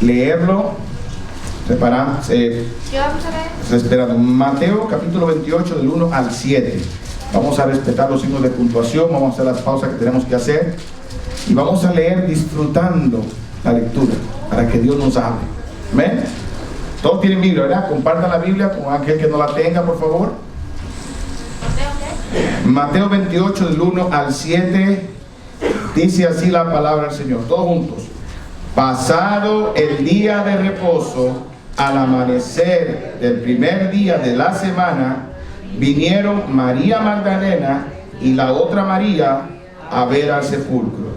leerlo. Esperando. Mateo capítulo 28 del 1 al 7. Vamos a respetar los signos de puntuación, vamos a hacer las pausas que tenemos que hacer y vamos a leer disfrutando la lectura para que Dios nos hable. ¿Amén? Todos tienen Biblia, ¿verdad? Compartan la Biblia con aquel que no la tenga, por favor. Mateo 28 del 1 al 7 dice así la palabra del Señor, todos juntos. Pasado el día de reposo, al amanecer del primer día de la semana, vinieron María Magdalena y la otra María a ver al sepulcro.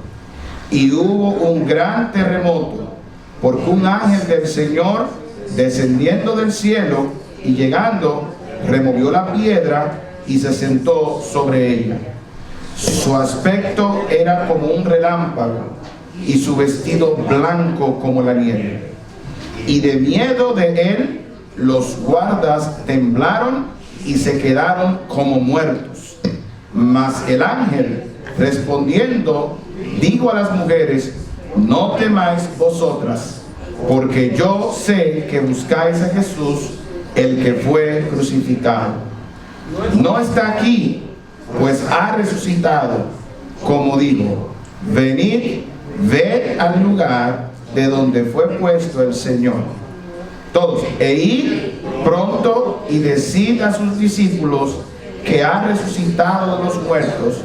Y hubo un gran terremoto, porque un ángel del Señor, descendiendo del cielo y llegando, removió la piedra y se sentó sobre ella. Su aspecto era como un relámpago y su vestido blanco como la nieve. Y de miedo de él, los guardas temblaron y se quedaron como muertos. Mas el ángel, respondiendo, dijo a las mujeres: no temáis vosotras, porque yo sé que buscáis a Jesús, el que fue crucificado. No está aquí, pues ha resucitado, como dijo. Venid, ved al lugar de donde fue puesto el Señor. Todos, e id pronto y decid a sus discípulos que ha resucitado de los muertos,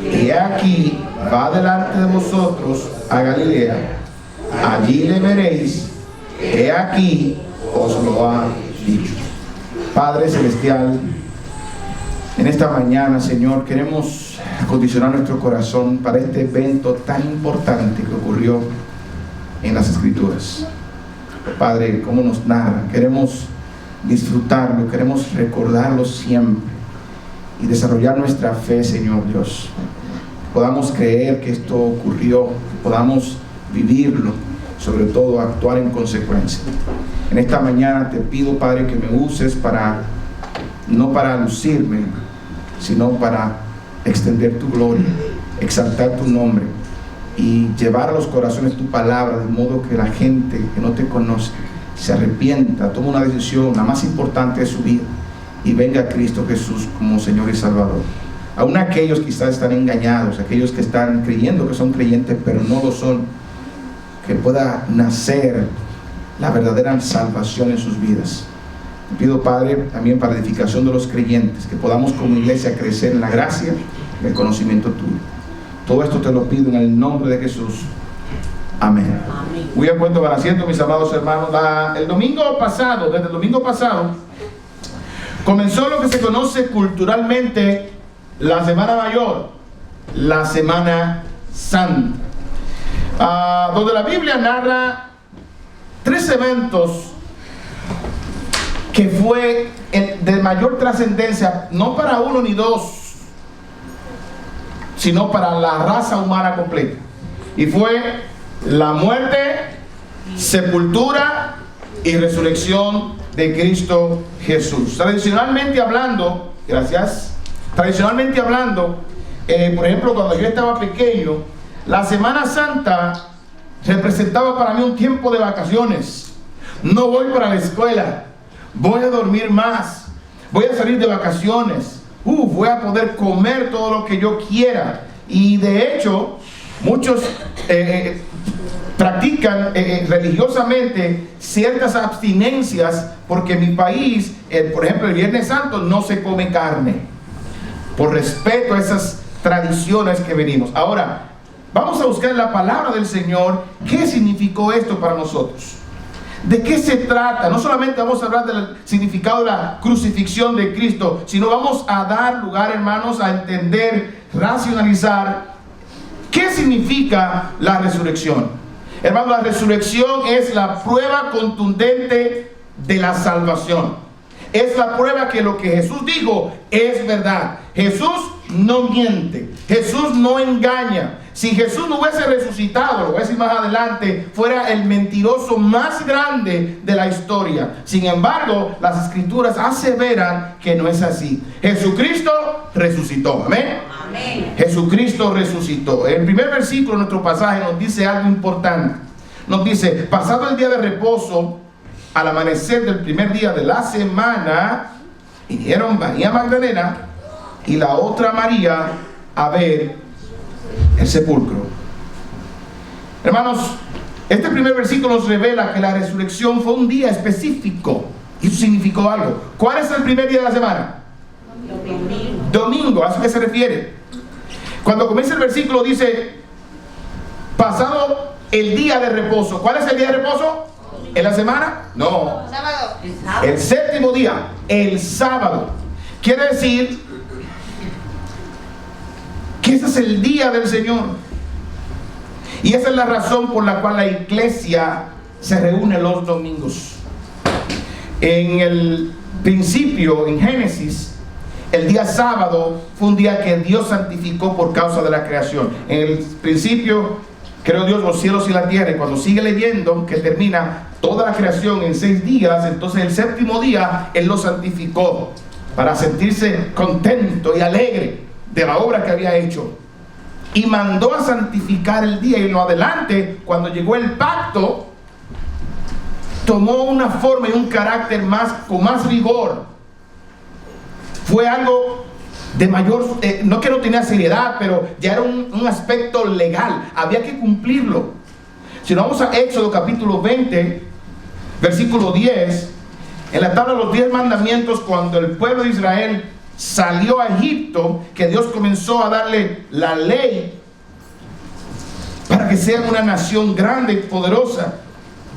y aquí va delante de vosotros a Galilea. Allí le veréis, he aquí os lo ha dicho. Padre Celestial, en esta mañana, Señor, queremos acondicionar nuestro corazón para este evento tan importante que ocurrió en las Escrituras. Padre, cómo nos narra, queremos disfrutarlo, queremos recordarlo siempre y desarrollar nuestra fe, Señor Dios. Podamos creer que esto ocurrió, podamos vivirlo, sobre todo actuar en consecuencia. En esta mañana te pido, Padre, que me uses no para lucirme, sino para extender tu gloria, exaltar tu nombre y llevar a los corazones tu palabra, de modo que la gente que no te conoce se arrepienta, tome una decisión, la más importante de su vida, y venga a Cristo Jesús como Señor y Salvador. Aún aquellos quizás están engañados, aquellos que están creyendo que son creyentes pero no lo son, que pueda nacer la verdadera salvación en sus vidas. Te pido, Padre, también para la edificación de los creyentes, que podamos como iglesia crecer en la gracia y el conocimiento tuyo. Todo esto te lo pido en el nombre de Jesús. Amén. Amén. Muy a cuento para asiento, mis amados hermanos. Desde el domingo pasado, comenzó lo que se conoce culturalmente la Semana Mayor, la Semana Santa, donde la Biblia narra 3 eventos que fue de mayor trascendencia, no para uno ni dos, sino para la raza humana completa. Y fue la muerte, sepultura y resurrección de Cristo Jesús. Tradicionalmente hablando, por ejemplo, cuando yo estaba pequeño, la Semana Santa representaba para mí un tiempo de vacaciones. No voy para la escuela, voy a dormir más, voy a salir de vacaciones, voy a poder comer todo lo que yo quiera. Y de hecho, muchos practican religiosamente ciertas abstinencias, porque en mi país, por ejemplo, el Viernes Santo no se come carne, por respeto a esas tradiciones que venimos. Ahora, vamos a buscar en la palabra del Señor qué significó esto para nosotros. ¿De qué se trata? No solamente vamos a hablar del significado de la crucifixión de Cristo, sino vamos a dar lugar, hermanos, a entender, racionalizar qué significa la resurrección. Hermanos, la resurrección es la prueba contundente de la salvación. Es la prueba que lo que Jesús dijo es verdad. Jesús no miente, Jesús no engaña. Si Jesús no hubiese resucitado, lo voy a decir más adelante, fuera el mentiroso más grande de la historia. Sin embargo, las Escrituras aseveran que no es así. Jesucristo resucitó. Amén. Amén. Jesucristo resucitó. El primer versículo de nuestro pasaje nos dice algo importante. nos dice, pasado el día de reposo, al amanecer del primer día de la semana, vinieron María Magdalena y la otra María a ver el sepulcro. Hermanos, este primer versículo nos revela que la resurrección fue un día específico. Y eso significó algo. ¿Cuál es el primer día de la semana? Domingo. ¿A eso qué se refiere? Cuando comienza el versículo dice, pasado el día de reposo. ¿Cuál es el día de reposo? ¿En la semana? No. Sábado. El séptimo día, el sábado. Quiere decir que ese es el día del Señor. Y esa es la razón por la cual la iglesia se reúne los domingos. En el principio, en Génesis, el día sábado fue un día que Dios santificó por causa de la creación. En el principio creó Dios los cielos y la tierra, y cuando sigue leyendo que termina toda la creación en 6 días, entonces el séptimo día Él lo santificó para sentirse contento y alegre de la obra que había hecho. Y mandó a santificar el día, y en lo adelante, cuando llegó el pacto, tomó una forma y un carácter con más rigor. Fue algo de mayor, no que no tenía seriedad, pero ya era un aspecto legal, había que cumplirlo. Si nos vamos a Éxodo capítulo 20, versículo 10, en la tabla de los 10 mandamientos, cuando el pueblo de Israel salió a Egipto, que Dios comenzó a darle la ley para que sea una nación grande y poderosa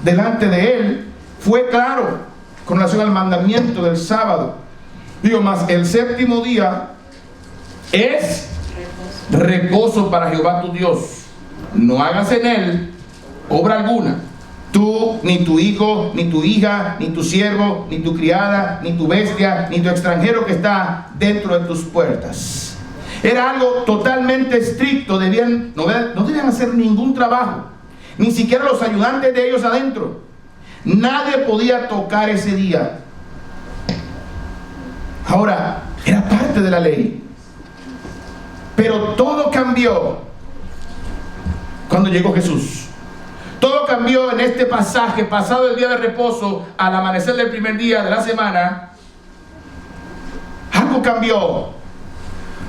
delante de Él, fue claro con relación al mandamiento del sábado. Digo más, el séptimo día es reposo para Jehová tu Dios. No hagas en él obra alguna. Tú, ni tu hijo, ni tu hija, ni tu siervo, ni tu criada, ni tu bestia, ni tu extranjero que está dentro de tus puertas. Era algo totalmente estricto. No debían hacer ningún trabajo, ni siquiera los ayudantes de ellos adentro. Nadie podía tocar ese día. Ahora, era parte de la ley. Pero todo cambió cuando llegó Jesús. Todo cambió en este pasaje, pasado el día de reposo, al amanecer del primer día de la semana. Algo cambió.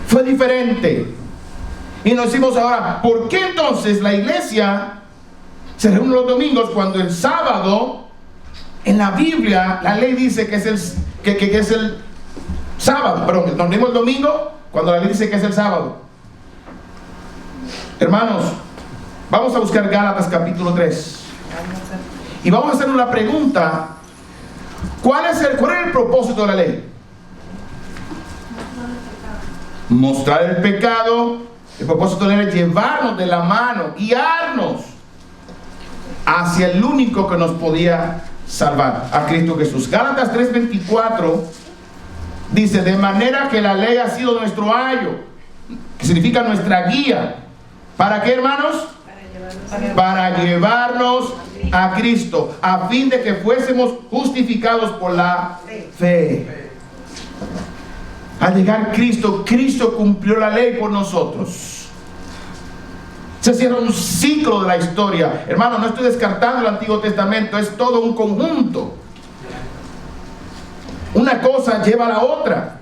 Fue diferente. Y nos decimos ahora, ¿por qué entonces la iglesia se reúne los domingos cuando el sábado, en la Biblia, la ley dice que es el sábado? Perdón, nos reunimos el domingo cuando la ley dice que es el sábado. Hermanos, vamos a buscar Gálatas capítulo 3. Y vamos a hacer una pregunta. ¿Cuál es el propósito de la ley? Mostrar el pecado. El propósito de la ley es llevarnos de la mano, guiarnos hacia el único que nos podía salvar, a Cristo Jesús. Gálatas 3:24 dice, de manera que la ley ha sido nuestro ayo, que significa nuestra guía. ¿Para qué, hermanos? Para llevarnos a Cristo, a fin de que fuésemos justificados por la fe. Al llegar Cristo, Cristo cumplió la ley por nosotros. Se cierra un ciclo de la historia. Hermano, no estoy descartando el Antiguo Testamento, es todo un conjunto. Una cosa lleva a la otra.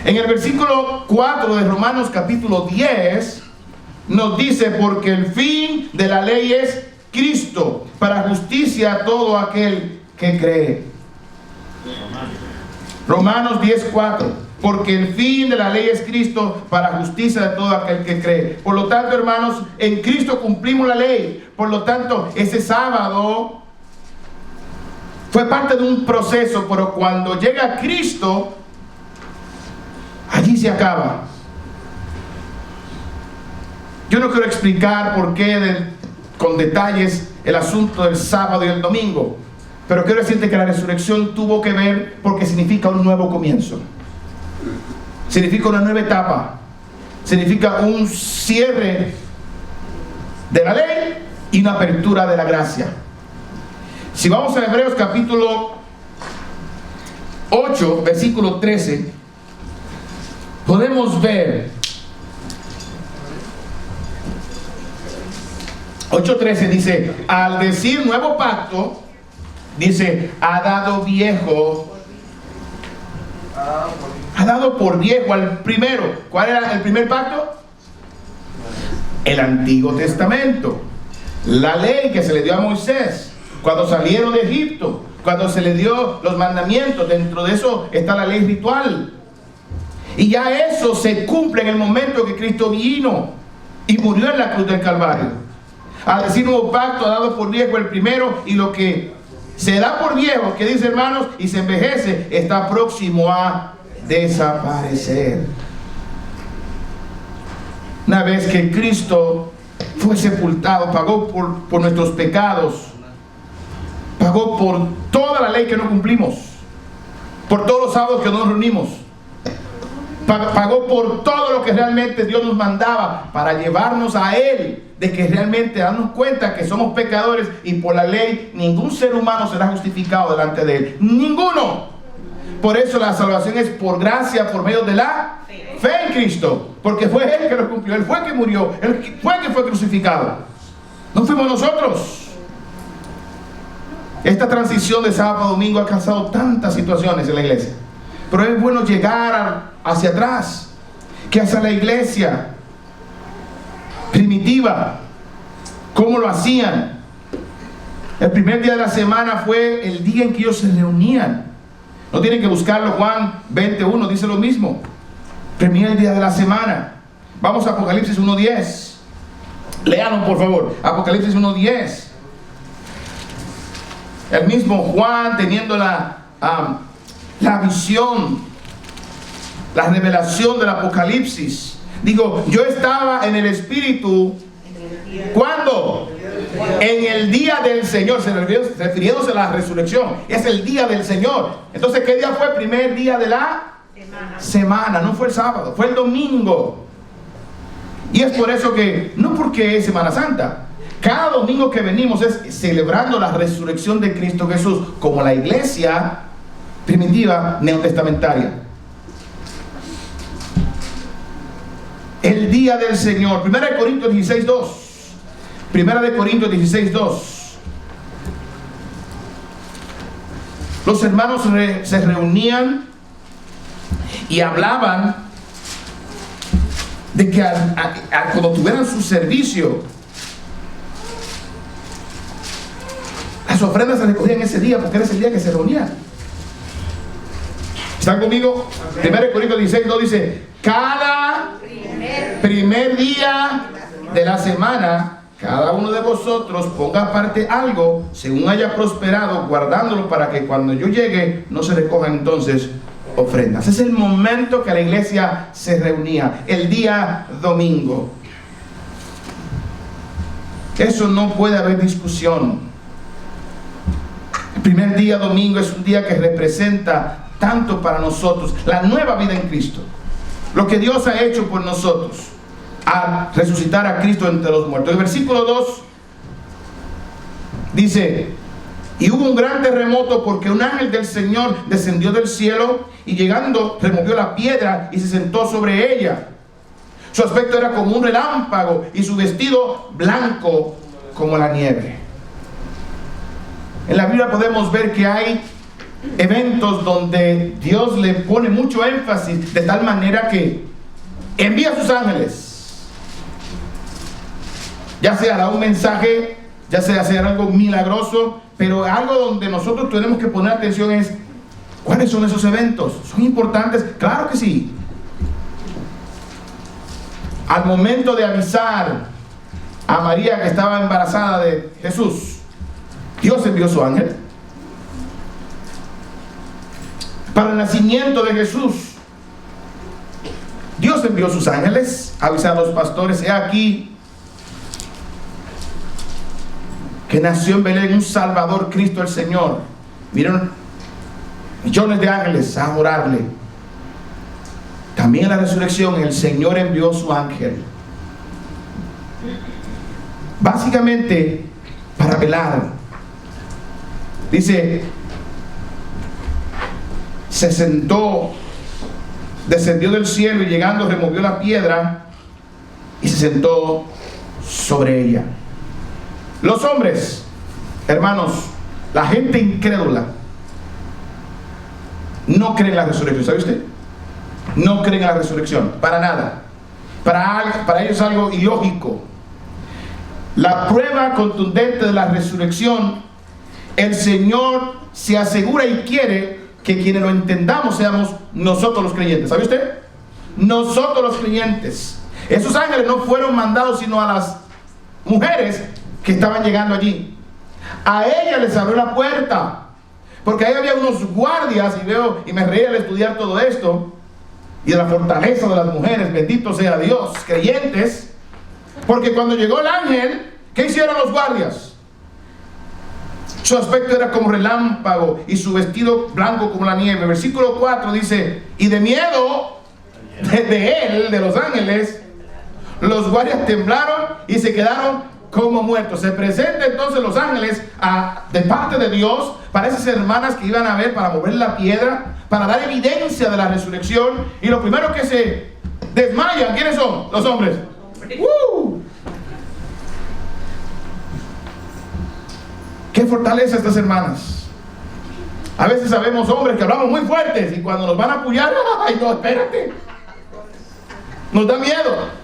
En el versículo 4 de Romanos capítulo 10 nos dice, porque el fin de la ley es Cristo, para justicia a todo aquel que cree. Romanos 10:4. Porque el fin de la ley es Cristo, para justicia de todo aquel que cree. Por lo tanto, hermanos, en Cristo cumplimos la ley. Por lo tanto, ese sábado fue parte de un proceso, pero cuando llega Cristo, allí se acaba. Yo no quiero explicar por qué con detalles el asunto del sábado y el domingo, pero quiero decirte que la resurrección tuvo que ver porque significa un nuevo comienzo. Significa una nueva etapa. Significa un cierre de la ley y una apertura de la gracia. Si vamos a Hebreos capítulo 8, versículo 13, podemos ver 8:13 dice, al decir nuevo pacto, dice, ha dado por viejo al primero. ¿Cuál era el primer pacto? El Antiguo Testamento, la ley que se le dio a Moisés cuando salieron de Egipto, cuando se le dio los mandamientos. Dentro de eso está la ley ritual, y ya eso se cumple en el momento que Cristo vino y murió en la cruz del Calvario. Al decir nuevo pacto, ha dado por viejo el primero, y lo que se da por viejo, que dice, hermanos, y se envejece, está próximo a desaparecer. Una vez que Cristo fue sepultado, pagó por nuestros pecados, pagó por toda la ley que no cumplimos, por todos los sábados que no nos reunimos, pagó por todo lo que realmente Dios nos mandaba para llevarnos a Él, de que realmente darnos cuenta que somos pecadores, y por la ley ningún ser humano será justificado delante de Él, ninguno. Por eso la salvación es por gracia, por medio de la fe en Cristo, porque fue Él que lo cumplió, Él fue el que murió, Él fue el que fue crucificado, no fuimos nosotros. Esta transición de sábado a domingo ha causado tantas situaciones en la iglesia, pero es bueno llegar hacia atrás, que hacia la iglesia primitiva, ¿cómo lo hacían? El primer día de la semana fue el día en que ellos se reunían. No tienen que buscarlo, Juan 21 dice lo mismo. Primer día de la semana. Vamos a Apocalipsis 1:10. Léanlo por favor, Apocalipsis 1:10. El mismo Juan, teniendo la visión, la revelación del Apocalipsis, digo, yo estaba en el Espíritu. ¿Cuándo? En el día del Señor, refiriéndose a la resurrección. Es el día del Señor. Entonces, ¿qué día fue? El primer día de la semana. No fue el sábado, fue el domingo. Y es por eso que, no porque es Semana Santa, cada domingo que venimos es celebrando la resurrección de Cristo Jesús, como la iglesia primitiva neotestamentaria. El día del Señor. 1 Corintios 16:2. 1 Corintios 16:2. Los hermanos se reunían y hablaban de que cuando tuvieran su servicio, las ofrendas se recogían ese día, porque era ese día que se reunían. ¿Están conmigo? 1 Corintios 16:2 dice, cada primer día de la semana, cada uno de vosotros ponga aparte algo según haya prosperado, guardándolo para que cuando yo llegue no se recojan entonces ofrendas. Es el momento que la iglesia se reunía, el día domingo. Eso no puede haber discusión. El primer día domingo es un día que representa tanto para nosotros la nueva vida en Cristo, lo que Dios ha hecho por nosotros al resucitar a Cristo entre los muertos. El versículo 2 dice, y hubo un gran terremoto porque un ángel del Señor descendió del cielo y llegando removió la piedra y se sentó sobre ella. Su aspecto era como un relámpago y su vestido blanco como la nieve. En la Biblia podemos ver que hay eventos donde Dios le pone mucho énfasis, de tal manera que envía a sus ángeles, ya sea dar un mensaje, ya sea hacer algo milagroso, pero algo donde nosotros tenemos que poner atención es, ¿cuáles son esos eventos? ¿Son importantes? Claro que sí. Al momento de avisar a María que estaba embarazada de Jesús, Dios envió su ángel. Para el nacimiento de Jesús, Dios envió sus ángeles a avisar a los pastores, he aquí que nació en Belén un Salvador, Cristo el Señor. Vieron millones de ángeles a adorarle. También en la resurrección el Señor envió su ángel, básicamente para velar. Dice, se sentó, descendió del cielo y llegando removió la piedra y se sentó sobre ella. Los hombres, hermanos, la gente incrédula no cree en la resurrección. ¿Sabe usted? No creen en la resurrección, para nada. Para ellos es algo ilógico. La prueba contundente de la resurrección, el Señor se asegura y quiere que quienes lo entendamos seamos nosotros los creyentes. ¿Sabe usted? Nosotros los creyentes. Esos ángeles no fueron mandados sino a las mujeres que estaban llegando allí. A ellas les abrió la puerta, porque ahí había unos guardias, y me reí al estudiar todo esto, y de la fortaleza de las mujeres, bendito sea Dios, creyentes, porque cuando llegó el ángel, ¿qué hicieron los guardias? Su aspecto era como relámpago y su vestido blanco como la nieve. Versículo 4 dice, y de miedo de él, de los ángeles, los guardias temblaron y se quedaron como muertos. Se presenta entonces los ángeles de parte de Dios para esas hermanas que iban a ver, para mover la piedra, para dar evidencia de la resurrección. Y lo primero que se desmayan, ¿quiénes son? Los hombres. ¡Qué fortaleza estas hermanas! A veces sabemos hombres que hablamos muy fuertes y cuando nos van a apoyar, ¡ay no, espérate! Nos da miedo.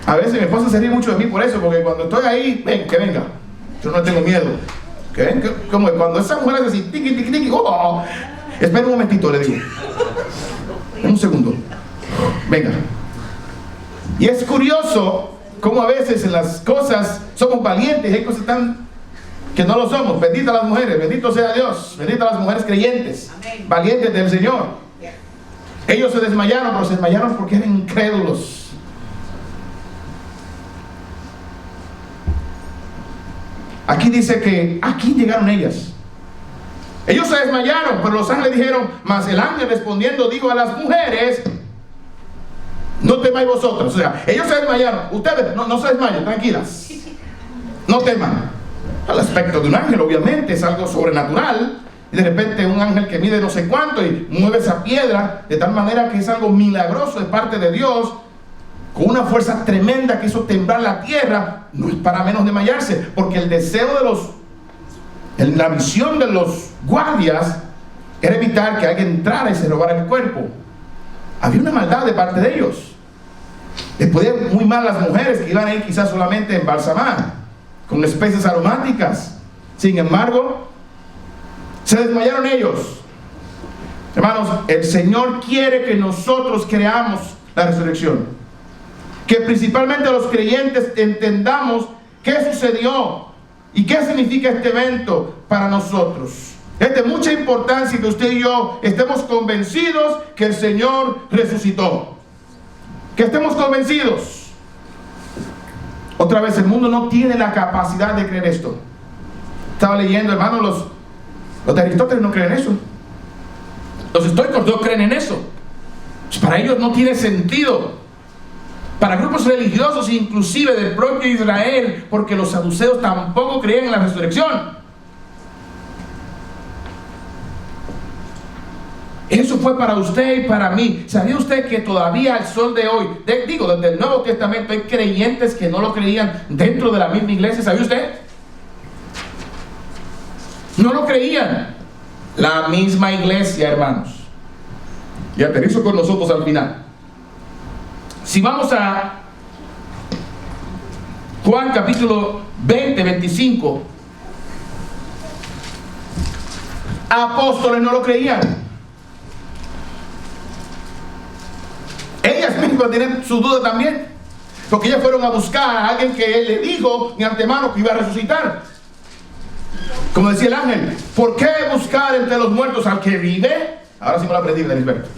A veces mi esposa se ríe mucho de mí por eso, porque cuando estoy ahí, ven, que venga. Yo no tengo miedo. Que ven, como cuando esa mujer hace así, tiqui, tiqui, tiqui, oh, espera un momentito, le digo. Un segundo. Venga. Y es curioso cómo a veces en las cosas somos valientes, hay cosas tan que no lo somos. Bendita las mujeres, bendito sea Dios, bendita las mujeres creyentes, valientes del Señor. Ellos se desmayaron, pero se desmayaron porque eran incrédulos. Aquí dice que aquí llegaron ellas. Ellos se desmayaron, pero los ángeles dijeron, mas el ángel respondiendo dijo a las mujeres, no temáis vosotros. O sea, ellos se desmayaron, ustedes no se desmayen, tranquilas, no teman. Al aspecto de un ángel, obviamente, es algo sobrenatural. Y de repente un ángel que mide no sé cuánto y mueve esa piedra de tal manera que es algo milagroso de parte de Dios, con una fuerza tremenda que hizo temblar la tierra. No es para menos desmayarse, porque el deseo de la visión de los guardias era evitar que alguien entrara y se robara el cuerpo. Había una maldad de parte de ellos. Les podían muy mal las mujeres que iban a ir quizás solamente a embalsamar con especies aromáticas. Sin embargo, se desmayaron ellos. Hermanos, el Señor quiere que nosotros creamos la resurrección, que principalmente los creyentes entendamos qué sucedió y qué significa este evento para nosotros. Es de mucha importancia que usted y yo estemos convencidos que el Señor resucitó, que estemos convencidos. Otra vez, el mundo no tiene la capacidad de creer esto. Estaba leyendo, hermanos, los de Aristóteles no creen eso. Los estoicos no creen en eso. Para ellos no tiene sentido. Para grupos religiosos, inclusive del propio Israel, porque los saduceos tampoco creían en la resurrección. Eso fue para usted y para mí. ¿Sabía usted que todavía al sol de hoy, desde el Nuevo Testamento, hay creyentes que no lo creían dentro de la misma iglesia? ¿Sabía usted? No lo creían. La misma iglesia, hermanos. Y aterrizo con nosotros al final. Si vamos a Juan capítulo 20, 25, apóstoles no lo creían. Ellas mismas tienen su duda también, porque ellas fueron a buscar a alguien que él le dijo de antemano que iba a resucitar. Como decía el ángel, ¿por qué buscar entre los muertos al que vive? Ahora sí me lo aprendí, Denisberto.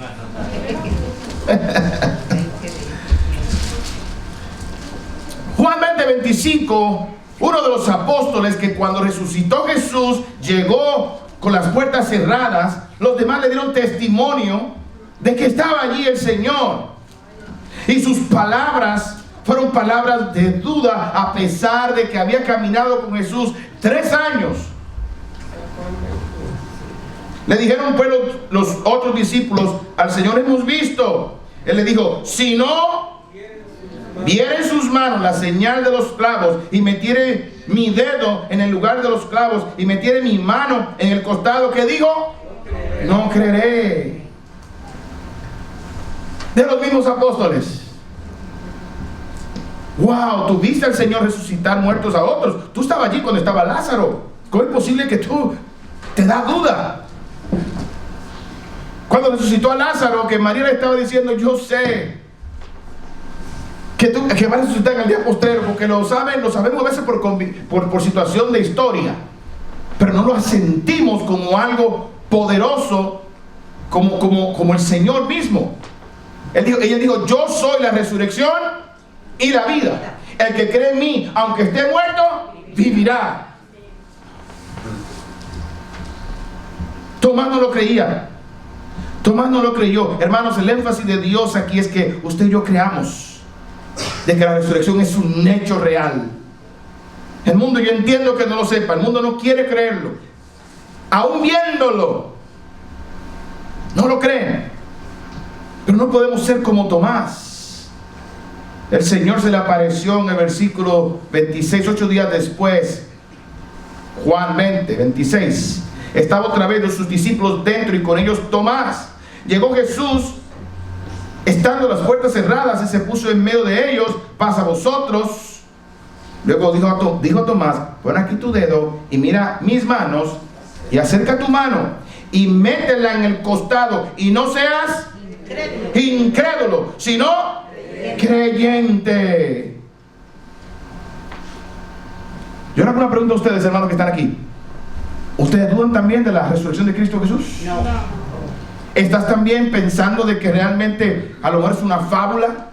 Juan 20, 25, uno de los apóstoles que cuando resucitó Jesús llegó con las puertas cerradas, los demás le dieron testimonio de que estaba allí el Señor. Y sus palabras fueron palabras de duda, a pesar de que había caminado con Jesús 3 años. Le dijeron pues los otros discípulos, al Señor hemos visto. Él le dijo, si no viere en sus manos la señal de los clavos y metiere mi dedo en el lugar de los clavos y metiere mi mano en el costado, ¿qué digo? No creeré. De los mismos apóstoles. Wow, tú viste al Señor resucitar muertos a otros. Tú estabas allí cuando estaba Lázaro. ¿Cómo es posible que tú te da duda? Cuando resucitó a Lázaro, que María le estaba diciendo, yo sé que va a resucitar en el día postrero, porque lo sabemos a veces por situación de historia, pero no lo sentimos como algo poderoso, como el Señor mismo. Ella dijo, yo soy la resurrección y la vida. El que cree en mí, aunque esté muerto, vivirá. Tomás no lo creía. Tomás no lo creyó. Hermanos, el énfasis de Dios aquí es que usted y yo creamos de que la resurrección es un hecho real. El mundo, yo entiendo que no lo sepa, el mundo no quiere creerlo. Aún viéndolo, no lo creen. Pero no podemos ser como Tomás. El Señor se le apareció en el versículo 26, 8 días después. Juan 20, 26. Estaba otra vez de sus discípulos dentro y con ellos Tomás. Llegó Jesús, estando las puertas cerradas, y se puso en medio de ellos. Pasa a vosotros. Luego dijo a Tomás, pon aquí tu dedo y mira mis manos, y acerca tu mano y métela en el costado, y no seas incrédulo, sino creyente. Yo le hago una pregunta a ustedes, hermanos que están aquí. ¿Ustedes dudan también de la resurrección de Cristo Jesús? No. ¿Estás también pensando de que realmente a lo mejor es una fábula?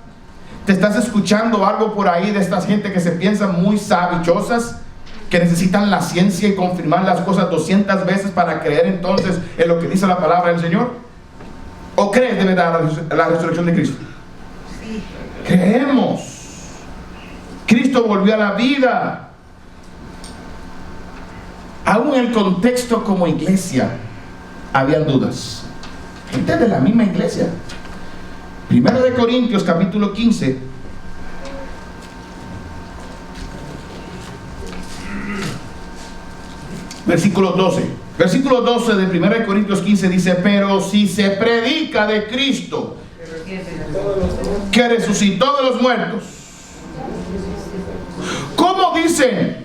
¿Te estás escuchando algo por ahí de esta gente que se piensan muy sabichosas, que necesitan la ciencia y confirmar las cosas 200 veces para creer entonces en lo que dice la palabra del Señor? ¿O crees de verdad la resurrección de Cristo? Sí. Creemos. Cristo volvió a la vida. Aún en el contexto como iglesia habían dudas. Gente de la misma iglesia. 1 Corintios capítulo 15. Versículo 12. Versículo 12 de 1 Corintios 15 dice, pero si se predica de Cristo, que resucitó de los muertos, ¿cómo dicen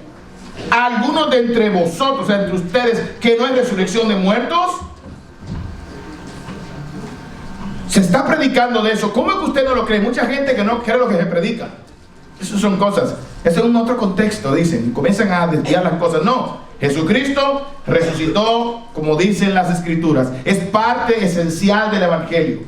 algunos de entre vosotros, o sea, entre ustedes, que no hay resurrección de muertos? Se está predicando de eso. ¿Cómo es que usted no lo cree? Mucha gente que no cree lo que se predica. Esas son cosas. Eso es un otro contexto, dicen. Y comienzan a desviar las cosas. No. Jesucristo resucitó, como dicen las Escrituras. Es parte esencial del Evangelio.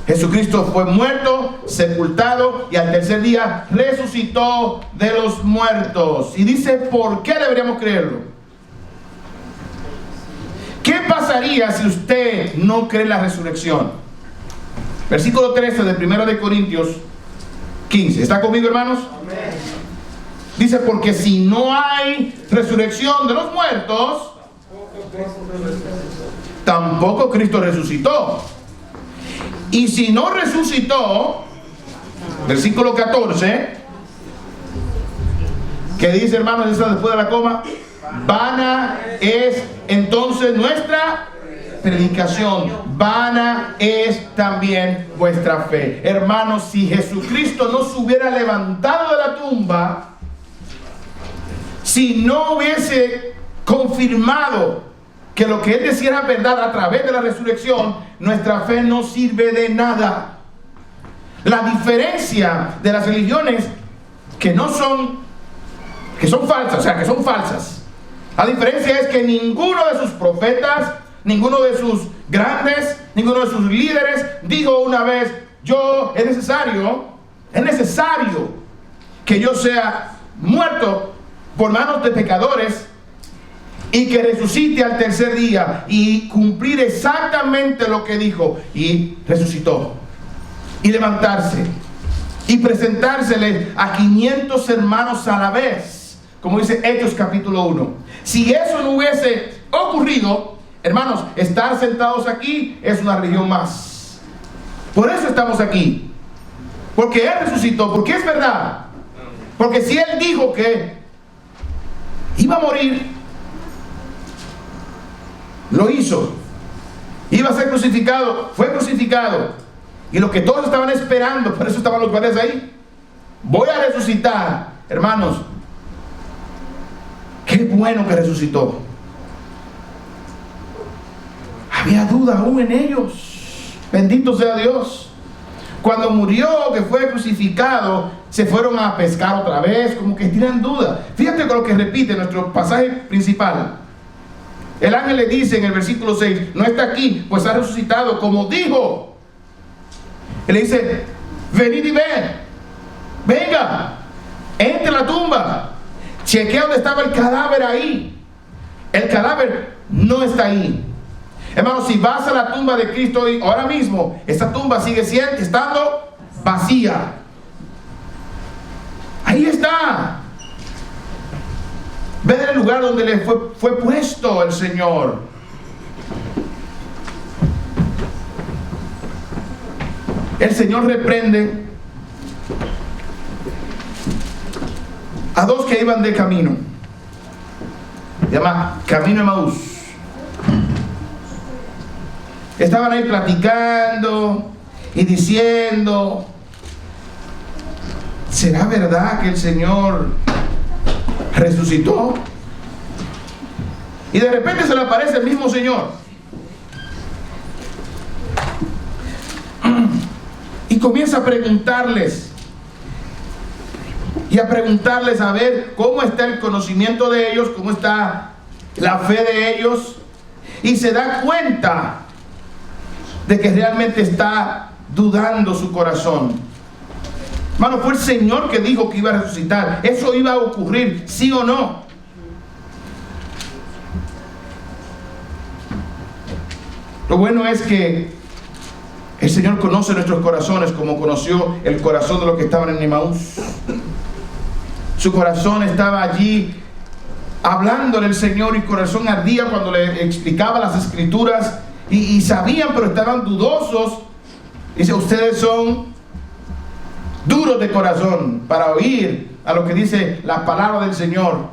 Jesucristo fue muerto, sepultado y al tercer día resucitó de los muertos. Y dice, ¿por qué deberíamos creerlo? ¿Qué pasaría si usted no cree en la resurrección? Versículo 13 de 1 Corintios 15. ¿Está conmigo, hermanos? Amén. Dice, porque si no hay resurrección de los muertos, tampoco Cristo resucitó. Y si no resucitó, versículo 14, ¿qué dice, hermanos? Después de la coma, vana es entonces nuestra predicación, vana es también vuestra fe. Hermanos, si Jesucristo no se hubiera levantado de la tumba, si no hubiese confirmado que lo que Él decía era verdad a través de la resurrección, nuestra fe no sirve de nada. La diferencia de las religiones que son falsas, o sea, que son falsas. La diferencia es que ninguno de sus profetas, ninguno de sus grandes, ninguno de sus líderes dijo una vez, es necesario que yo sea muerto por manos de pecadores y que resucite al tercer día, y cumplir exactamente lo que dijo. Y resucitó, y levantarse y presentársele a 500 hermanos a la vez, como dice Hechos capítulo 1. Si eso no hubiese ocurrido, hermanos, estar sentados aquí es una religión más. Por eso estamos aquí, porque Él resucitó, porque es verdad, porque si Él dijo que Iba a morir. Lo hizo. Iba a ser crucificado. Fue crucificado. Y lo que todos estaban esperando, por eso estaban los guardias ahí. Voy a resucitar. Hermanos, qué bueno que resucitó. Había duda aún en ellos. Bendito sea Dios. Cuando murió, que fue crucificado, se fueron a pescar otra vez, como que tienen duda. Fíjate con lo que repite nuestro pasaje principal. El ángel le dice en el versículo 6, no está aquí, pues ha resucitado, como dijo. Él le dice, venid y ven, venga, entre a la tumba, chequea dónde estaba el cadáver ahí. El cadáver no está ahí. Hermanos, si vas a la tumba de Cristo hoy, ahora mismo, esta tumba sigue estando vacía. Ahí está. Ve el lugar donde le fue puesto el Señor. El Señor reprende a dos que iban de camino. Se llama Camino de Emaús. Estaban ahí platicando y diciendo, ¿será verdad que el Señor resucitó? Y de repente se le aparece el mismo Señor y comienza a preguntarles a ver cómo está el conocimiento de ellos, cómo está la fe de ellos, y se da cuenta de que realmente está dudando su corazón. Hermano, fue el Señor que dijo que iba a resucitar. Eso iba a ocurrir, sí o no. Lo bueno es que el Señor conoce nuestros corazones como conoció el corazón de los que estaban en Emaús. Su corazón estaba allí hablándole al Señor, y corazón ardía cuando le explicaba las escrituras, y sabían, pero estaban dudosos. Dice, ustedes son duros de corazón para oír a lo que dice la palabra del Señor.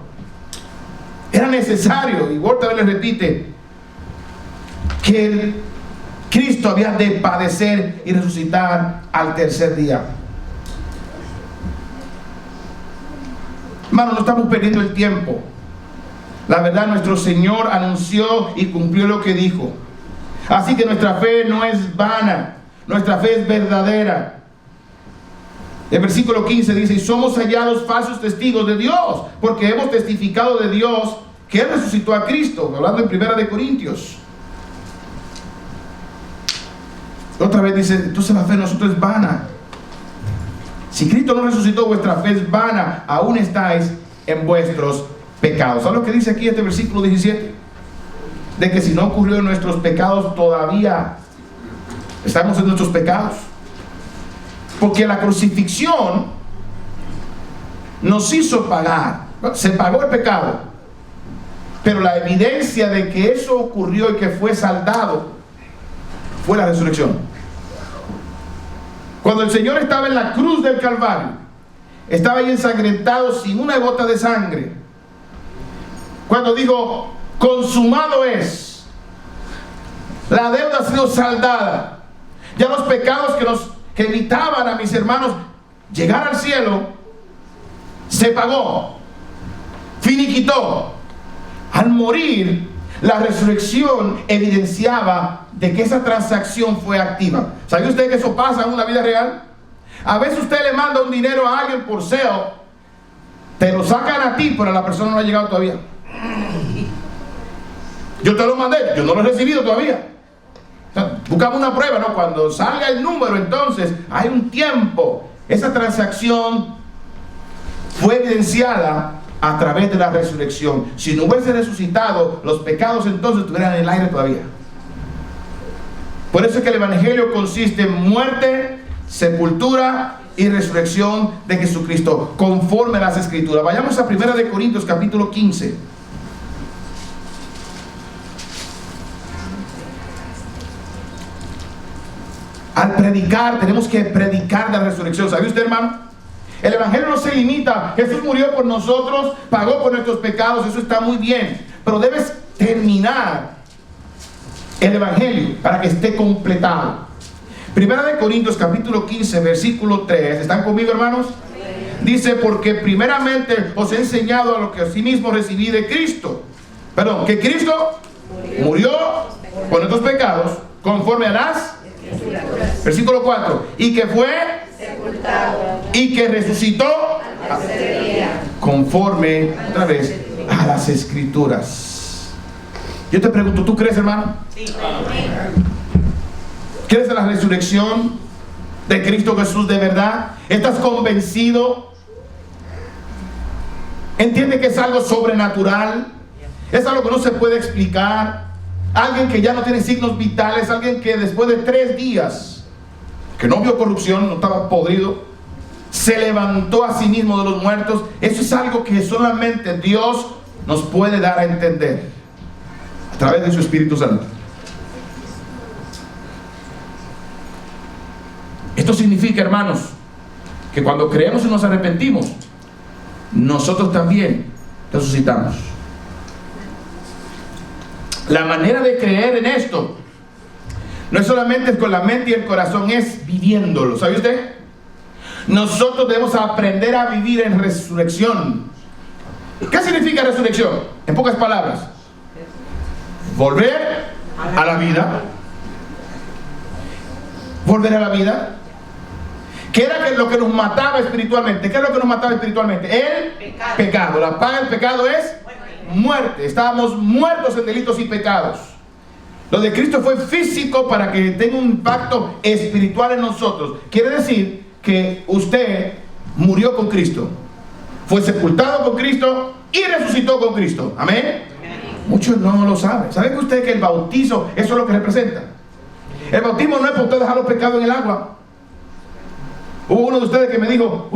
Era necesario, y otra vez les repite, que el Cristo había de padecer y resucitar al tercer día. Hermano, no estamos perdiendo el tiempo. La verdad, nuestro Señor anunció y cumplió lo que dijo. Así que nuestra fe no es vana, nuestra fe es verdadera. El versículo 15 dice, y somos hallados falsos testigos de Dios, porque hemos testificado de Dios que Él resucitó a Cristo, hablando en 1 Corintios. Otra vez dice, entonces la fe de nosotros es vana. Si Cristo no resucitó, vuestra fe es vana, aún estáis en vuestros pecados. ¿Sabes lo que dice aquí este versículo 17? De que si no ocurrió en nuestros pecados, todavía estamos en nuestros pecados. Porque la crucifixión nos hizo pagar. Se pagó el pecado, pero la evidencia de que eso ocurrió y que fue saldado fue la resurrección. Cuando el Señor estaba en la cruz del Calvario, estaba ahí ensangrentado sin una gota de sangre. Cuando dijo, consumado es, la deuda ha sido saldada, ya los pecados que evitaban a mis hermanos llegar al cielo, se pagó, finiquitó. Al morir, la resurrección evidenciaba de que esa transacción fue activa. ¿Sabe usted que eso pasa en una vida real? A veces usted le manda un dinero a alguien por SEO, te lo sacan a ti, pero la persona no ha llegado todavía. Yo te lo mandé, yo no lo he recibido todavía. O sea, buscamos una prueba, ¿no? Cuando salga el número, entonces hay un tiempo. Esa transacción fue evidenciada a través de la resurrección. Si no hubiese resucitado, los pecados entonces estuvieran en el aire todavía. Por eso es que el Evangelio consiste en muerte, sepultura y resurrección de Jesucristo, conforme a las Escrituras. Vayamos a 1 Corintios capítulo 15. Al predicar, tenemos que predicar la resurrección. ¿Sabe usted, hermano? El evangelio no se limita. Jesús murió por nosotros, pagó por nuestros pecados, eso está muy bien. Pero debes terminar el evangelio para que esté completado. Primera de Corintios capítulo 15 versículo 3. ¿Están conmigo, hermanos? Dice, porque primeramente os he enseñado a lo que asimismo recibí de Cristo. Perdón, que Cristo murió por nuestros pecados conforme a las versículo 4, y que fue sepultado y que resucitó conforme otra vez a las escrituras. Yo te pregunto, ¿tú crees, hermano? Sí. ¿Crees en la resurrección de Cristo Jesús de verdad? ¿Estás convencido? ¿Entiende que es algo sobrenatural? Es algo que no se puede explicar. Alguien que ya no tiene signos vitales, alguien que después de 3 días, que no vio corrupción, no estaba podrido, se levantó a sí mismo de los muertos. Eso es algo que solamente Dios nos puede dar a entender a través de su Espíritu Santo. Esto significa, hermanos, que cuando creemos y nos arrepentimos, nosotros también resucitamos. La manera de creer en esto no es solamente con la mente y el corazón, es viviéndolo. ¿Sabe usted? Nosotros debemos aprender a vivir en resurrección. ¿Qué significa resurrección? En pocas palabras, volver a la vida. Volver a la vida. ¿Qué era lo que nos mataba espiritualmente? ¿Qué es lo que nos mataba espiritualmente? El pecado. La paga del pecado es muerte. Estábamos muertos en delitos y pecados. Lo de Cristo fue físico para que tenga un impacto espiritual en nosotros. Quiere decir que usted murió con Cristo, fue sepultado con Cristo y resucitó con Cristo. Amén. Muchos no lo saben. ¿Saben usted que el bautizo, eso es lo que representa? El bautismo no es para usted dejar los pecados en el agua. Hubo uno de ustedes que me dijo,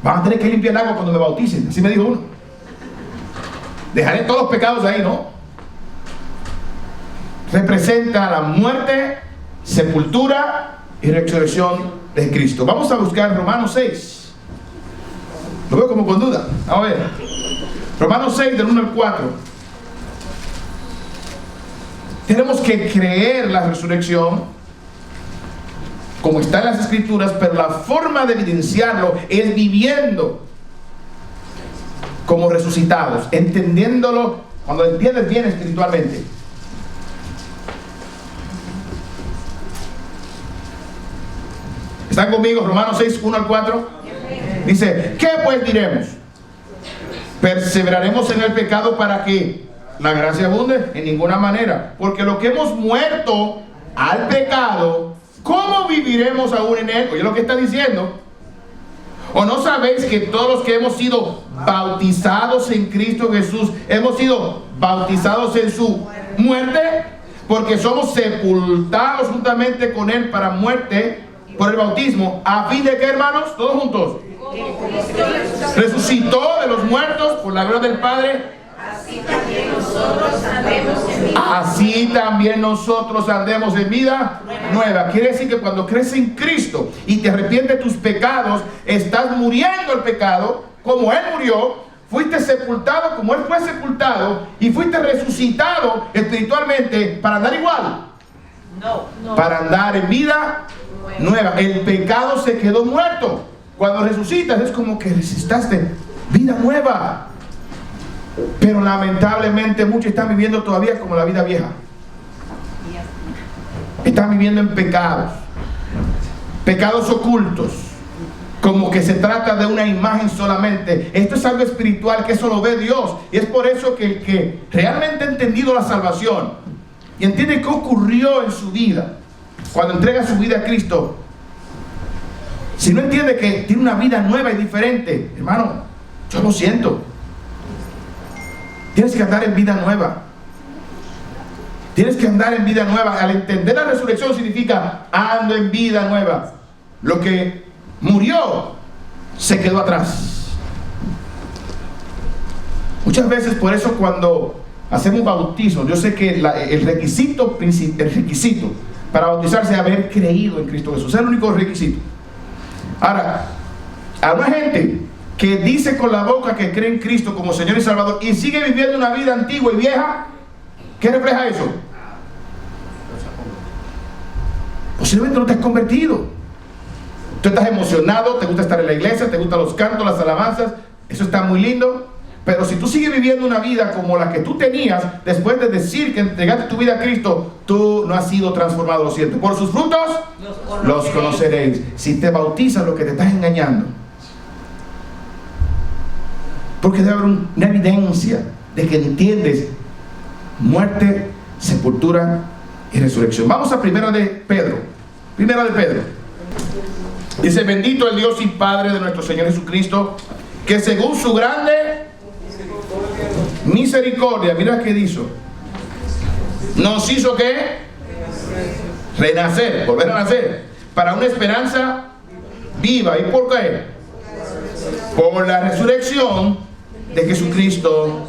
van a tener que limpiar el agua cuando me bauticen. Así me dijo uno. Dejaré todos los pecados ahí, ¿no? Representa la muerte, sepultura y resurrección de Cristo. Vamos a buscar Romanos 6. Lo veo como con duda. A ver. Romanos 6 del 1 al 4. Tenemos que creer la resurrección como está en las escrituras, pero la forma de evidenciarlo es viviendo como resucitados, entendiéndolo cuando entiendes bien espiritualmente. ¿Están conmigo? Romanos 6, 1 al 4. Dice, ¿qué pues diremos? ¿Perseveraremos en el pecado para que la gracia abunde? En ninguna manera, porque lo que hemos muerto al pecado, ¿cómo viviremos aún en él? Oye lo que está diciendo. ¿O no sabéis que todos los que hemos sido bautizados en Cristo Jesús, hemos sido bautizados en su muerte? Porque somos sepultados juntamente con él para muerte por el bautismo, a fin de que, hermanos, todos juntos, resucitó de los muertos por la gloria del Padre. Así también nosotros andemos en vida nueva. Quiere decir que cuando crees en Cristo y te arrepientes de tus pecados, estás muriendo el pecado como Él murió, fuiste sepultado como Él fue sepultado y fuiste resucitado espiritualmente para andar igual. Para andar en vida nueva. El pecado se quedó muerto. Cuando resucitas es como que resucitaste vida nueva. Pero lamentablemente muchos están viviendo todavía como la vida vieja. Están viviendo en pecados, pecados ocultos, como que se trata de una imagen solamente. Esto es algo espiritual que eso lo ve Dios. Y es por eso que el que realmente ha entendido la salvación y entiende qué ocurrió en su vida cuando entrega su vida a Cristo, si no entiende que tiene una vida nueva y diferente, hermano, yo lo siento. Tienes que andar en vida nueva. Tienes que andar en vida nueva. Al entender la resurrección significa ando en vida nueva. Lo que murió se quedó atrás. Muchas veces por eso cuando hacemos bautismo, yo sé que el requisito para bautizarse es haber creído en Cristo Jesús. Es el único requisito. Ahora, a una gente que dice con la boca que cree en Cristo como Señor y Salvador y sigue viviendo una vida antigua y vieja, ¿qué refleja eso? Posiblemente no te has convertido. Tú estás emocionado, te gusta estar en la iglesia, te gustan los cantos, las alabanzas, eso está muy lindo. Pero si tú sigues viviendo una vida como la que tú tenías después de decir que entregaste tu vida a Cristo, tú no has sido transformado, lo siento. Por sus frutos los conoceréis. Si te bautizas, lo que te estás engañando. Porque debe haber una evidencia de que entiendes muerte, sepultura y resurrección. Vamos a Primera de Pedro. Primera de Pedro. Dice: bendito el Dios y Padre de nuestro Señor Jesucristo, que según su grande misericordia, mira qué hizo, nos hizo ¿qué? Renacer, volver a nacer, para una esperanza viva. ¿Y por qué? Por la resurrección de Jesucristo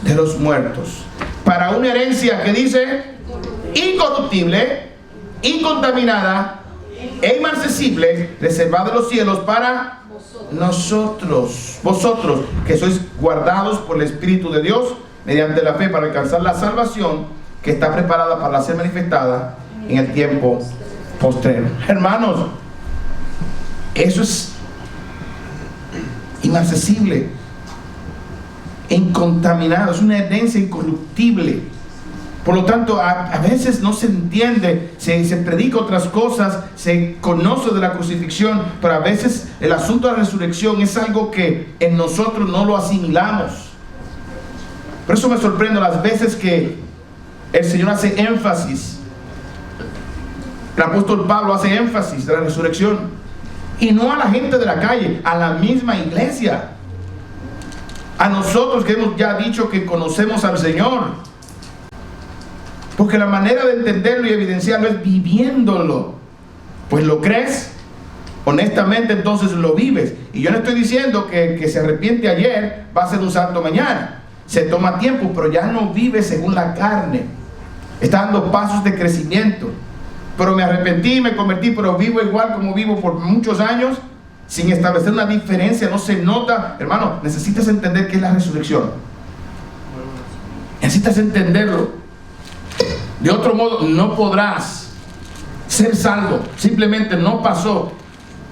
de los muertos, para una herencia que dice incorruptible, incontaminada e inmarcesible, reservada en los cielos para nosotros, vosotros, que sois guardados por el Espíritu de Dios mediante la fe para alcanzar la salvación que está preparada para ser manifestada en el tiempo postrero. Hermanos, eso es inaccesible, incontaminado, es una herencia incorruptible. Por lo tanto, a veces no se entiende, se predica otras cosas, se conoce de la crucifixión, pero a veces el asunto de la resurrección es algo que en nosotros no lo asimilamos. Por eso me sorprendo las veces que el Señor hace énfasis, el apóstol Pablo hace énfasis de la resurrección, y no a la gente de la calle, a la misma iglesia, a nosotros que hemos ya dicho que conocemos al Señor. Porque la manera de entenderlo y evidenciarlo es viviéndolo. Pues lo crees, honestamente, entonces lo vives. Y yo no estoy diciendo que se arrepiente ayer va a ser un santo mañana. Se toma tiempo, pero ya no vive según la carne. Está dando pasos de crecimiento. Pero me arrepentí, me convertí, pero vivo igual como vivo por muchos años, sin establecer una diferencia, no se nota. Hermano, necesitas entender qué es la resurrección. Necesitas entenderlo. De otro modo no podrás ser salvo. Simplemente no pasó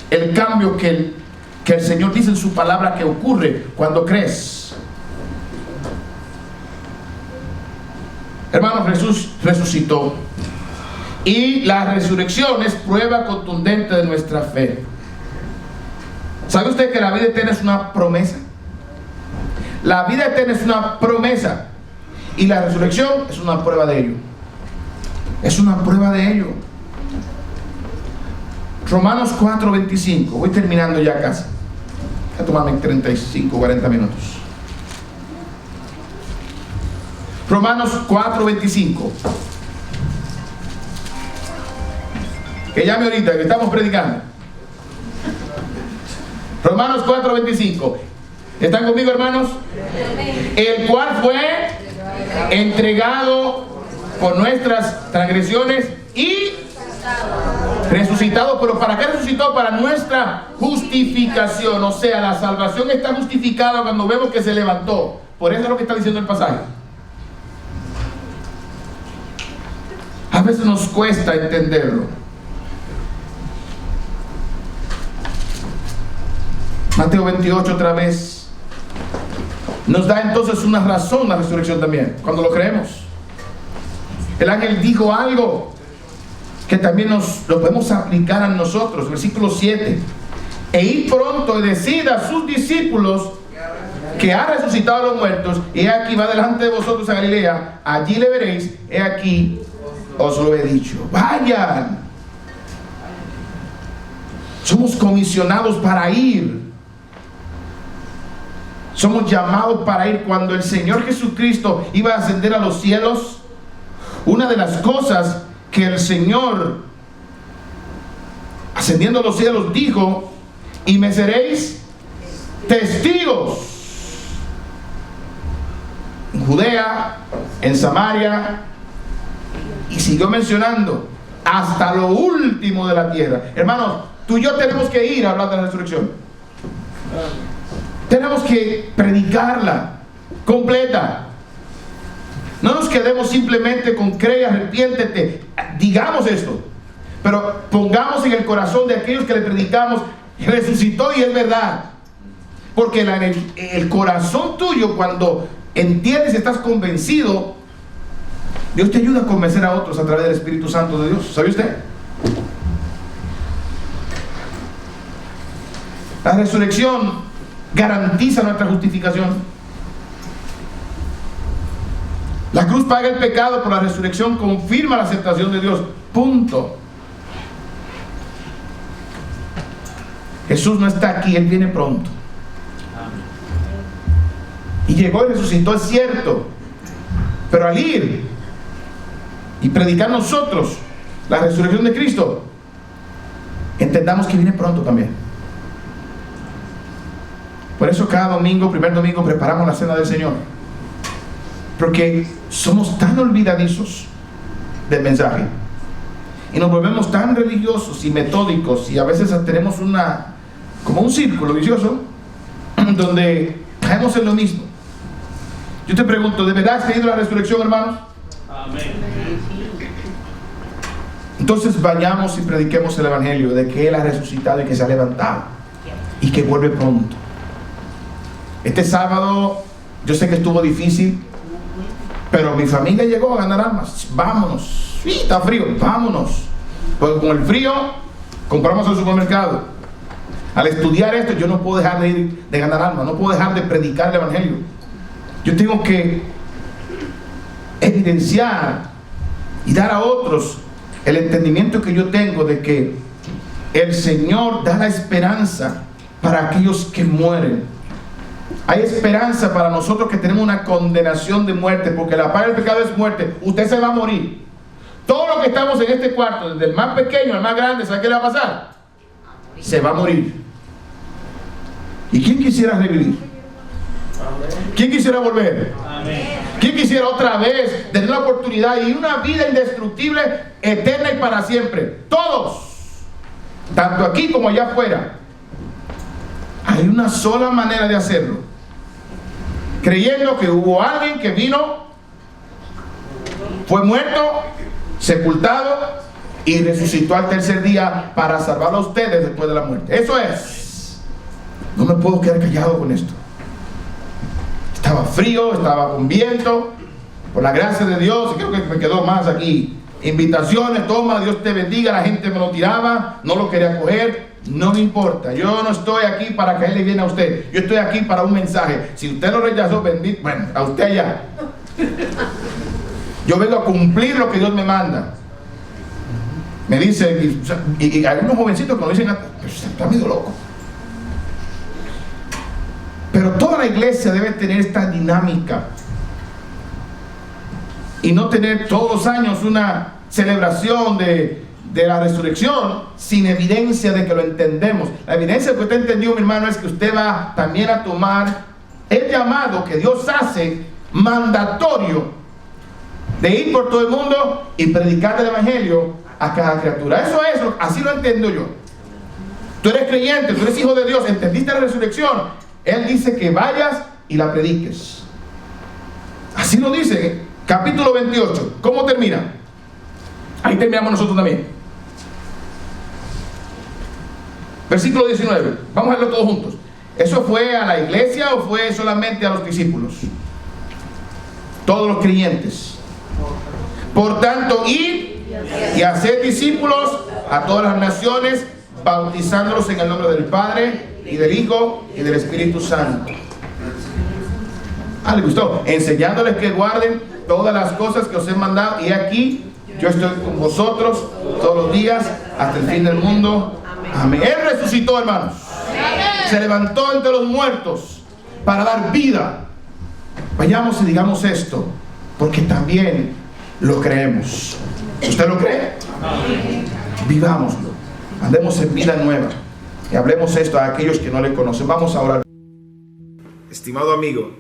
el cambio que el Señor dice en su palabra que ocurre cuando crees. Hermanos, Jesús resucitó, y la resurrección es prueba contundente de nuestra fe. ¿Sabe usted que la vida eterna es una promesa? La vida eterna es una promesa, y la resurrección es una prueba de ello. Es una prueba de ello. Romanos 4:25. Voy terminando ya casi. Voy a tomarme 35, 40 minutos. Romanos 4:25. Que llame ahorita, que estamos predicando. Romanos 4:25. ¿Están conmigo, hermanos? El cual fue entregado por nuestras transgresiones y resucitado. ¿Pero para qué resucitó? Para nuestra justificación. O sea, la salvación está justificada cuando vemos que se levantó. Por eso es lo que está diciendo el pasaje. A veces nos cuesta entenderlo. Mateo 28 otra vez nos da entonces una razón la resurrección también, cuando lo creemos. El ángel dijo algo que también lo podemos aplicar a nosotros. Versículo 7. E id pronto y decid a sus discípulos que ha resucitado a los muertos, y he aquí va delante de vosotros a Galilea, allí le veréis, he aquí os lo he dicho. Vayan. Somos comisionados para ir. Somos llamados para ir. Cuando el Señor Jesucristo iba a ascender a los cielos, una de las cosas que el Señor, ascendiendo a los cielos, dijo: y me seréis testigos en Judea, en Samaria, y siguió mencionando hasta lo último de la tierra. Hermanos, tú y yo tenemos que ir a hablar de la resurrección. Tenemos que predicarla completa. No nos quedemos simplemente con cree y arrepiéntete. Digamos esto, pero pongamos en el corazón de aquellos que le predicamos: resucitó y es verdad. Porque el corazón tuyo, cuando entiendes y estás convencido, Dios te ayuda a convencer a otros a través del Espíritu Santo de Dios. ¿Sabe usted? La resurrección garantiza nuestra justificación. La cruz paga el pecado, pero la resurrección confirma la aceptación de Dios. Punto. Jesús no está aquí, Él viene pronto. Y llegó y resucitó, es cierto. Pero al ir y predicar nosotros la resurrección de Cristo, entendamos que viene pronto también. Por eso cada domingo, primer domingo, preparamos la cena del Señor. Porque somos tan olvidadizos del mensaje y nos volvemos tan religiosos y metódicos, y a veces tenemos como un círculo vicioso donde caemos en lo mismo. Yo te pregunto, ¿de verdad has creído la resurrección, hermanos? Amén. Entonces vayamos y prediquemos el evangelio de que Él ha resucitado y que se ha levantado y que vuelve pronto. Este sábado yo sé que estuvo difícil, pero mi familia llegó a ganar almas. Vámonos. Sí, está frío, vámonos. Porque con el frío compramos al supermercado. Al estudiar esto, yo no puedo dejar de ir de ganar almas, no puedo dejar de predicar el evangelio. Yo tengo que evidenciar y dar a otros el entendimiento que yo tengo de que el Señor da la esperanza para aquellos que mueren. Hay esperanza para nosotros que tenemos una condenación de muerte, porque la paga del pecado es muerte. Usted se va a morir. Todos los que estamos en este cuarto, desde el más pequeño al más grande, ¿sabe qué le va a pasar? Se va a morir. ¿Y quién quisiera revivir? ¿Quién quisiera volver? ¿Quién quisiera otra vez tener la oportunidad y una vida indestructible, eterna y para siempre? Todos, tanto aquí como allá afuera. Hay una sola manera de hacerlo: creyendo que hubo alguien que vino, fue muerto, sepultado y resucitó al tercer día para salvarlo a ustedes después de la muerte. Eso es. No me puedo quedar callado con esto. Estaba frío, estaba con viento. Por la gracia de Dios, creo que me quedó más aquí. Invitaciones, toma, Dios te bendiga. La gente me lo tiraba, no lo quería coger. No me importa, yo no estoy aquí para caerle bien a usted. Yo estoy aquí para un mensaje. Si usted lo rechazó, bendito, bueno, a usted allá. Yo vengo a cumplir lo que Dios me manda. Me dice, y hay unos jovencitos que nos dicen, está medio loco. Pero toda la iglesia debe tener esta dinámica y no tener todos los años una celebración de la resurrección sin evidencia de que lo entendemos. La evidencia que usted entendió, mi hermano, es que usted va también a tomar el llamado que Dios hace mandatorio de ir por todo el mundo y predicar el evangelio a cada criatura. Eso es, así lo entiendo yo. Tú eres creyente, tú eres hijo de Dios, entendiste la resurrección. Él dice que vayas y la prediques. Así lo dice, capítulo 28. ¿Cómo termina? Ahí terminamos nosotros también. Versículo 19. Vamos a verlo todos juntos. ¿Eso fue a la iglesia o fue solamente a los discípulos? Todos los creyentes. Por tanto, id y haced discípulos a todas las naciones, bautizándolos en el nombre del Padre y del Hijo y del Espíritu Santo. ¿Le gustó? Enseñándoles que guarden todas las cosas que os he mandado, y aquí yo estoy con vosotros todos los días hasta el fin del mundo. Amén. Él resucitó, hermanos. Se levantó entre los muertos para dar vida. Vayamos y digamos esto, porque también lo creemos. ¿Usted lo cree? Vivámoslo. Andemos en vida nueva. Y hablemos esto a aquellos que no le conocen. Vamos a orar. Estimado amigo,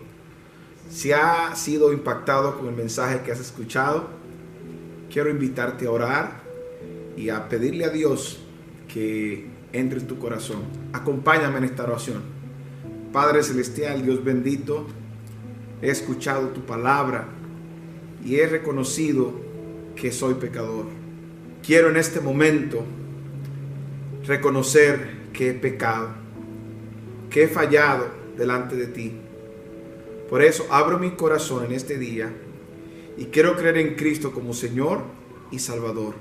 si has sido impactado con el mensaje que has escuchado, quiero invitarte a orar y a pedirle a Dios que entre en tu corazón. Acompáñame en esta oración. Padre celestial, Dios bendito, he escuchado tu palabra y he reconocido que soy pecador. Quiero en este momento reconocer que he pecado, que he fallado delante de ti. Por eso abro mi corazón en este día y quiero creer en Cristo como Señor y Salvador.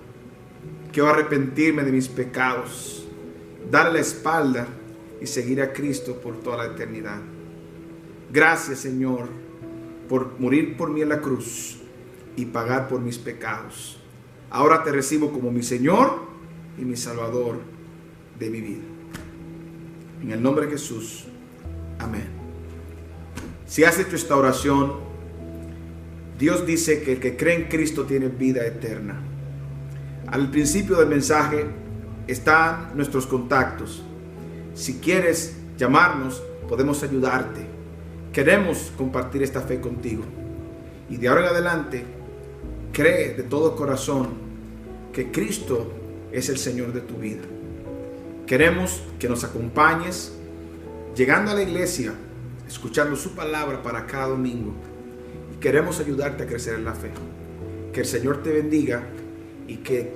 Quiero arrepentirme de mis pecados, darle la espalda y seguir a Cristo por toda la eternidad. Gracias, Señor, por morir por mí en la cruz y pagar por mis pecados. Ahora te recibo como mi Señor y mi Salvador de mi vida. En el nombre de Jesús. Amén. Si has hecho esta oración, Dios dice que el que cree en Cristo tiene vida eterna. Al principio del mensaje están nuestros contactos. Si quieres llamarnos, podemos ayudarte. Queremos compartir esta fe contigo. Y de ahora en adelante, cree de todo corazón que Cristo es el Señor de tu vida. Queremos que nos acompañes llegando a la iglesia, escuchando su palabra para cada domingo. Y queremos ayudarte a crecer en la fe. Que el Señor te bendiga y que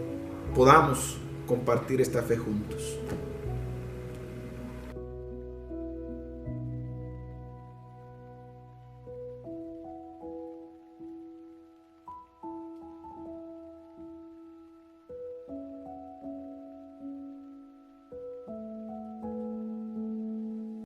podamos compartir esta fe juntos.